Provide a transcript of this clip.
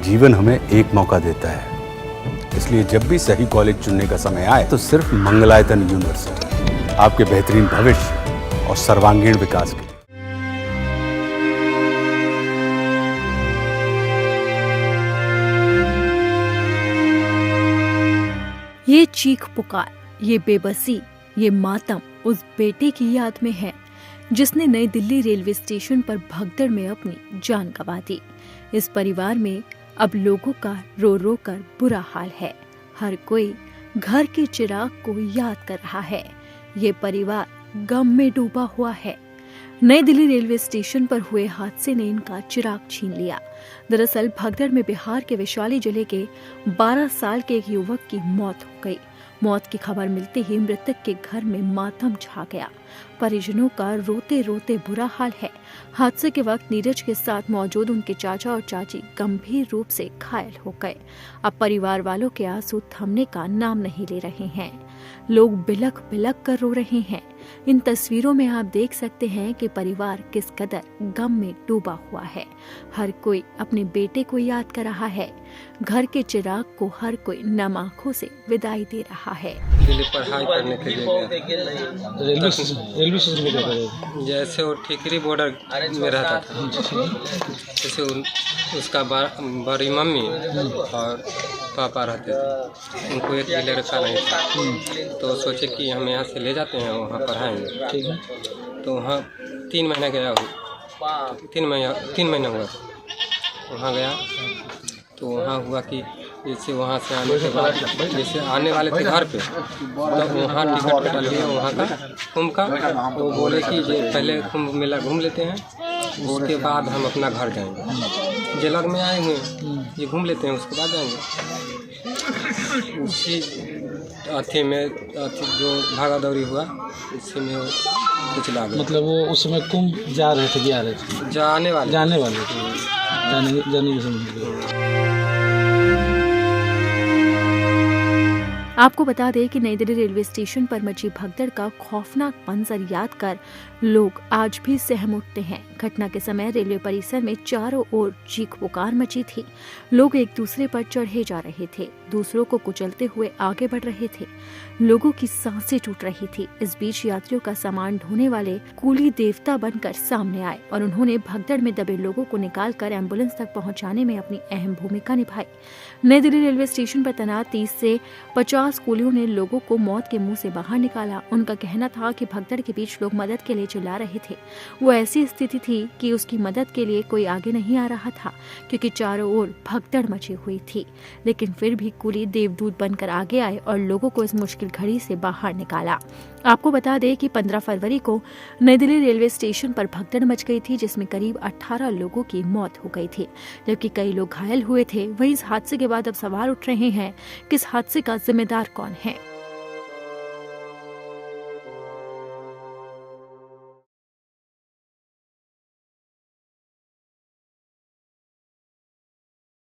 जीवन हमें एक मौका देता है, इसलिए जब भी सही कॉलेज चुनने का समय आए तो सिर्फ मंगलायतन यूनिवर्सिटी आपके बेहतरीन भविष्य और सर्वांगीण विकास के लिए। ये चीख पुकार, ये बेबसी, ये मातम उस बेटे की याद में है जिसने नई दिल्ली रेलवे स्टेशन पर भगदड़ में अपनी जान गंवा दी। इस परिवार में अब लोगों का रो रो कर बुरा हाल है। हर कोई घर के चिराग को याद कर रहा है। ये परिवार गम में डूबा हुआ है। नई दिल्ली रेलवे स्टेशन पर हुए हादसे ने इनका चिराग छीन लिया। दरअसल भगदड़ में बिहार के वैशाली जिले के 12 साल के एक युवक की मौत हो गई। मौत की खबर मिलते ही मृतक के घर में मातम छा गया। परिजनों का रोते रोते बुरा हाल है। हादसे के वक्त नीरज के साथ मौजूद उनके चाचा और चाची गंभीर रूप से घायल हो गए। अब परिवार वालों के आंसू थमने का नाम नहीं ले रहे हैं। लोग बिलख बिलख कर रो रहे हैं। इन तस्वीरों में आप देख सकते हैं कि परिवार किस कदर गम में डूबा हुआ है। हर कोई अपने बेटे को याद कर रहा है। घर के चिराग को हर कोई नम आंखों से विदाई दे रहा है। दिल्ली पढ़ाई करने के लिए रेलवे स्टेशन में गए। जैसे वो ठिकरी बॉर्डर में रहता था, जैसे उसका बड़ी मम्मी और पापा रहते थे। उनको एक भी लड़का नहीं था, तो सोचे कि हम यहाँ से ले जाते हैं, वहाँ पढ़ाएंगे। ठीक है, तो वहाँ 3 महीना गया हूँ, 3 महीना हुआ था। वहाँ गया तो वहाँ हुआ कि जैसे वहाँ से आने के बाद जैसे आने वाले थे घर पे, तो वहाँ टिकट कटा लिए वहाँ का कुंभ का। वो बोले कि पहले कुंभ मेला घूम लेते हैं, उसके बाद हम अपना घर जाएंगे। जेलर में आए हुए ये घूम लेते हैं, उसके बाद जाएंगे। उसी अथी में जो भागा दौड़ी हुआ, इसी में कुछ ला गया। मतलब वो उस समय कुंभ जा रहे थे कि आ रहे थे? जाने वाले थे। जाने के समय। आपको बता दें कि नई दिल्ली रेलवे स्टेशन पर मची भगदड़ का खौफनाक मंजर याद कर लोग आज भी सहम उठते हैं। घटना के समय रेलवे परिसर में चारों ओर चीख पुकार मची थी। लोग एक दूसरे पर चढ़े जा रहे थे, दूसरों को कुचलते हुए आगे बढ़ रहे थे। लोगों की सांसें टूट रही थी। इस बीच यात्रियों का सामान ढोने वाले कूली देवता बनकर सामने आए और उन्होंने भगदड़ में दबे लोगों को निकालकर एम्बुलेंस तक पहुंचाने में अपनी अहम भूमिका निभाई। नई दिल्ली रेलवे स्टेशन पर तैनात 30 से 50 कूलियों ने लोगों को मौत के मुंह से बाहर निकाला। उनका कहना था कि भगदड़ के बीच लोग मदद के लिए चिल्ला रहे थे। वो ऐसी स्थिति थी कि उसकी मदद के लिए कोई आगे नहीं आ रहा था, क्योंकि चारों ओर भगदड़ मची हुई थी। लेकिन फिर भी कूली देवदूत बनकर आगे आए और लोगों को इस मुश्किल घड़ी से बाहर निकाला। आपको बता दें कि 15 फरवरी को नई दिल्ली रेलवे स्टेशन पर भगदड़ मच गई थी, जिसमें करीब 18 लोगों की मौत हो गई थी, जबकि कई लोग घायल हुए थे। वहीं इस हादसे के बाद अब सवाल उठ रहे हैं कि इस हादसे का जिम्मेदार कौन है।